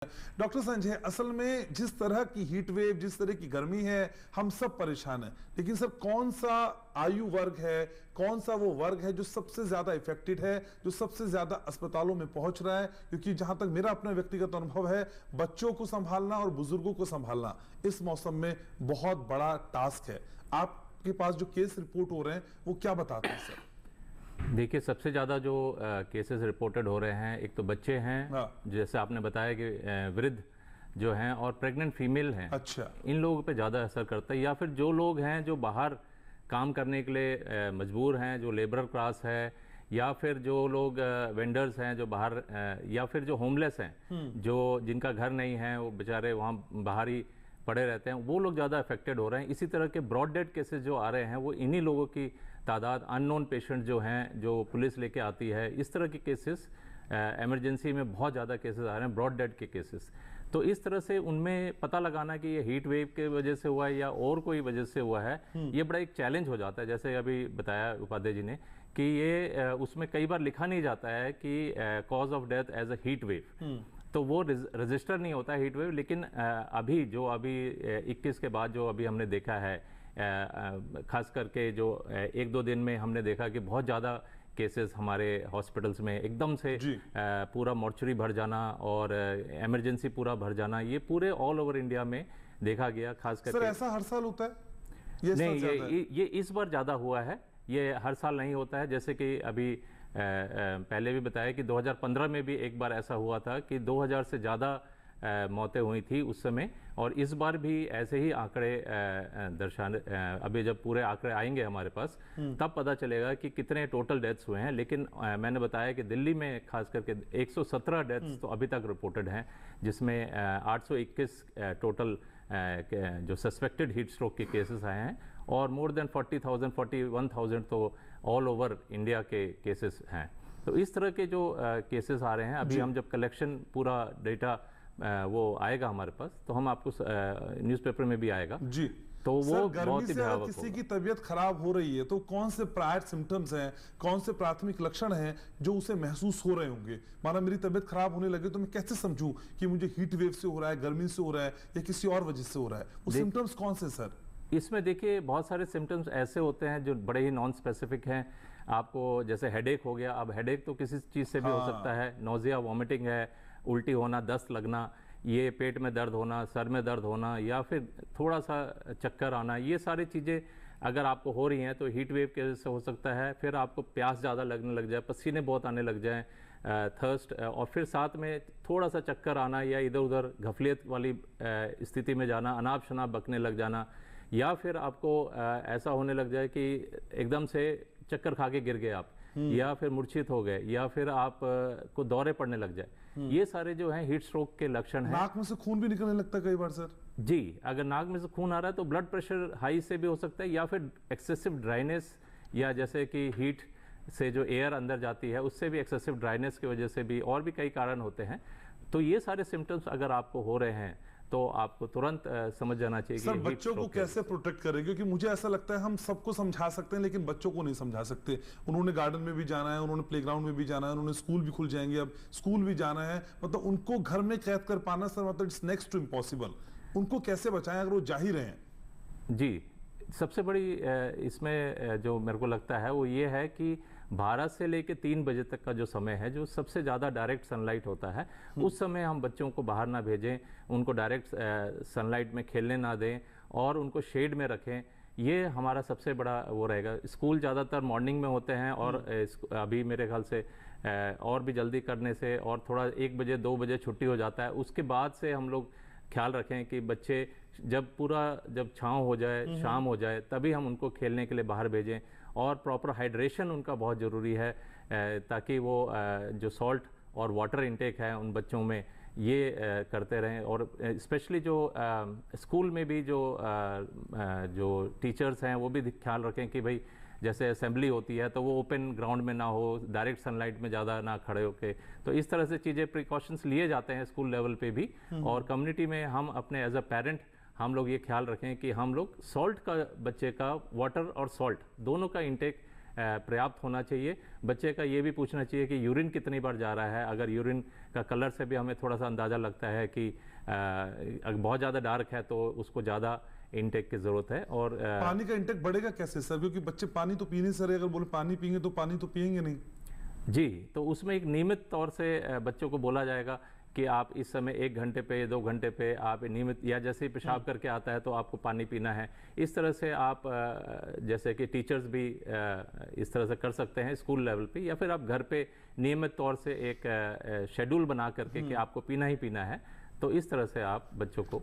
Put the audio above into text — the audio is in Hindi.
डॉक्टर संजय, असल में जिस तरह की हीट वेव, जिस तरह की गर्मी है, हम सब परेशान हैं। लेकिन सर, कौन सा आयु वर्ग है, कौन सा वो वर्ग है जो सबसे ज्यादा इफेक्टेड है, जो सबसे ज्यादा अस्पतालों में पहुंच रहा है? क्योंकि जहां तक मेरा अपना व्यक्तिगत अनुभव है, बच्चों को संभालना और बुजुर्गों को संभालना इस मौसम में बहुत बड़ा टास्क है। आपके पास जो केस रिपोर्ट हो रहे हैं वो क्या बताते हैं सर? देखिए, सबसे ज़्यादा जो केसेस रिपोर्टेड हो रहे हैं, एक तो बच्चे हैं, जैसे आपने बताया कि वृद्ध जो हैं और प्रेग्नेंट फीमेल हैं। अच्छा, इन लोगों पे ज़्यादा असर करता है। या फिर जो लोग हैं जो बाहर काम करने के लिए मजबूर हैं, जो लेबर क्लास है, या फिर जो लोग वेंडर्स हैं जो बाहर, या फिर जो होमलेस हैं, जो जिनका घर नहीं है, वो बेचारे वहाँ बाहर ही पड़े रहते हैं, वो लोग ज़्यादा अफेक्टेड हो रहे हैं। इसी तरह के ब्रॉड डेड केसेस जो आ रहे हैं वो इन्हीं लोगों की तादाद, अननोन पेशेंट जो हैं जो पुलिस लेके आती है, इस तरह के केसेस इमरजेंसी में बहुत ज़्यादा केसेस आ रहे हैं, ब्रॉड डेड के केसेस। तो इस तरह से उनमें पता लगाना कि ये हीट वेव के वजह से हुआ है या और कोई वजह से हुआ है, ये बड़ा एक चैलेंज हो जाता है। जैसे अभी बताया उपाध्याय जी ने कि ये उसमें कई बार लिखा नहीं जाता है कि cause of death as a heat wave, तो वो रजिस्टर नहीं होता है हीट वेव। लेकिन अभी 21 के बाद जो अभी हमने देखा है, खास करके जो 1-2 दिन में हमने देखा कि बहुत ज़्यादा केसेस हमारे हॉस्पिटल्स में एकदम से पूरा मॉर्चरी भर जाना और इमरजेंसी पूरा भर जाना, ये पूरे ऑल ओवर इंडिया में देखा गया। खास करके सर, ऐसा हर साल होता है? नहीं, ये इस बार ज़्यादा हुआ है। ये हर साल नहीं होता है। जैसे कि अभी पहले भी बताया कि 2015 में भी एक बार ऐसा हुआ था कि 2000 से ज़्यादा मौतें हुई थी उस समय, और इस बार भी ऐसे ही आंकड़े दर्शाने। अभी जब पूरे आंकड़े आएंगे हमारे पास तब पता चलेगा कि कितने टोटल डेथ्स हुए हैं। लेकिन मैंने बताया कि दिल्ली में खास करके 117 डेथ्स तो अभी तक रिपोर्टेड हैं, जिसमें 821 टोटल जो सस्पेक्टेड हीट स्ट्रोक के केसेस आए हैं, और मोर देन 40,000 41,000 तो ऑल ओवर इंडिया के केसेस हैं। तो इस तरह के जो केसेस आ रहे हैं, अभी हम जब कलेक्शन पूरा डेटा वो आएगा हमारे पास, तो हम आपको न्यूज़पेपर में भी आएगा जी। तो वो सर, गर्मी बहुत ही से अगर किसी की तबीयत खराब हो रही है तो कौन से प्रायर सिम्टम्स हैं, कौन से प्राथमिक लक्षण हैं जो उसे महसूस हो रहे होंगे? माना मेरी तबीयत खराब होने लगे तो मैं कैसे समझूं कि मुझे हीट वेव से हो रहा है, गर्मी से हो रहा है, या किसी और वजह से हो रहा है? वो सिम्टम्स कौन से सर? इसमें देखिए, बहुत सारे सिम्टम्स ऐसे होते हैं जो बड़े ही नॉन स्पेसिफिक हैं। आपको जैसे हेडेक हो गया, अब हेडेक तो किसी चीज़ से भी हो सकता है, नोजिया, वॉमिटिंग है, उल्टी होना, दस्त लगना, ये पेट में दर्द होना, सर में दर्द होना, या फिर थोड़ा सा चक्कर आना, ये सारी चीज़ें अगर आपको हो रही हैं तो हीट वेव के वजह से हो सकता है। फिर आपको प्यास ज़्यादा लगने लग जाए, पसीने बहुत आने लग जाएं, थर्स्ट, और फिर साथ में थोड़ा सा चक्कर आना, या इधर उधर घफलियत वाली स्थिति में जाना, अनाप शनाप बकने लग जाना, या फिर आपको ऐसा होने लग जाए कि एकदम से चक्कर खा के गिर गए आप, या फिर मूर्छित हो गए, या फिर आप को दौरे पड़ने लग जाए। ये सारे जो हैं हीट स्ट्रोक के लक्षण हैं। नाक में से खून भी निकलने लगता है कई बार सर? जी, अगर नाक में से खून आ रहा है तो ब्लड प्रेशर हाई से भी हो सकता है, या फिर एक्सेसिव ड्राइनेस, या जैसे कि हीट से जो एयर अंदर जाती है उससे भी एक्सेसिव ड्राइनेस की वजह से भी, और भी कई कारण होते हैं। तो ये सारे सिम्टम्स अगर आपको हो रहे हैं तो आपको तुरंत समझ जाना चाहिए। सर, बच्चों को कैसे प्रोटेक्ट करें? क्योंकि मुझे ऐसा लगता है हम सबको समझा सकते हैं लेकिन बच्चों को नहीं समझा सकते। उन्होंने गार्डन में भी जाना है, उन्होंने प्लेग्राउंड में भी जाना है, उन्होंने स्कूल भी खुल जाएंगे, अब स्कूल भी जाना है, मतलब उनको घर में कैद कर पाना सर, मतलब इट्स नेक्स्ट टू इम्पॉसिबल। उनको कैसे बचाएं अगर वो जा ही रहे हैं? जी, सबसे बड़ी इसमें जो मेरे को लगता है वो ये है कि 12 से लेकर 3 बजे तक का जो समय है, जो सबसे ज़्यादा डायरेक्ट सनलाइट होता है, उस समय हम बच्चों को बाहर ना भेजें, उनको डायरेक्ट सनलाइट में खेलने ना दें, और उनको शेड में रखें। ये हमारा सबसे बड़ा वो रहेगा। स्कूल ज़्यादातर मॉर्निंग में होते हैं, और अभी मेरे ख्याल से और भी जल्दी करने से, और थोड़ा 1 बजे 2 बजे छुट्टी हो जाता है, उसके बाद से हम लोग ख्याल रखें कि बच्चे जब छाँव हो जाए, शाम हो जाए, तभी हम उनको खेलने के लिए बाहर भेजें। और प्रॉपर हाइड्रेशन उनका बहुत ज़रूरी है, ताकि वो जो सॉल्ट और वाटर इनटेक है उन बच्चों में, ये करते रहें। और स्पेशली जो स्कूल में भी जो टीचर्स हैं वो भी ख्याल रखें कि भाई जैसे असेंबली होती है तो वो ओपन ग्राउंड में ना हो, डायरेक्ट सनलाइट में ज़्यादा ना खड़े होके। तो इस तरह से चीज़ें प्रिकॉशंस लिए जाते हैं स्कूल लेवल पे भी, और कम्युनिटी में हम अपने एज अ पेरेंट हम लोग ये ख्याल रखें कि हम लोग सॉल्ट का, बच्चे का वाटर और सॉल्ट दोनों का इंटेक पर्याप्त होना चाहिए। बच्चे का ये भी पूछना चाहिए कि यूरिन कितनी बार जा रहा है। अगर यूरिन का कलर से भी हमें थोड़ा सा अंदाज़ा लगता है कि अगर बहुत ज़्यादा डार्क है तो उसको ज़्यादा इनटेक की ज़रूरत है। और पानी का इंटेक बढ़ेगा कैसे सर, क्योंकि बच्चे पानी तो पी नहीं सर, अगर बोले पानी पियेंगे तो पानी तो पियेंगे नहीं। जी, तो उसमें एक नियमित तौर से बच्चों को बोला जाएगा कि आप इस समय 1 घंटे पे 2 घंटे पे आप नियमित, या जैसे ही पेशाब करके आता है तो आपको पानी पीना है। इस तरह से आप जैसे कि टीचर्स भी इस तरह से कर सकते हैं स्कूल लेवल पे, या फिर आप घर पे नियमित तौर से एक शेड्यूल बना करके कि आपको पीना ही पीना है। तो इस तरह से आप बच्चों को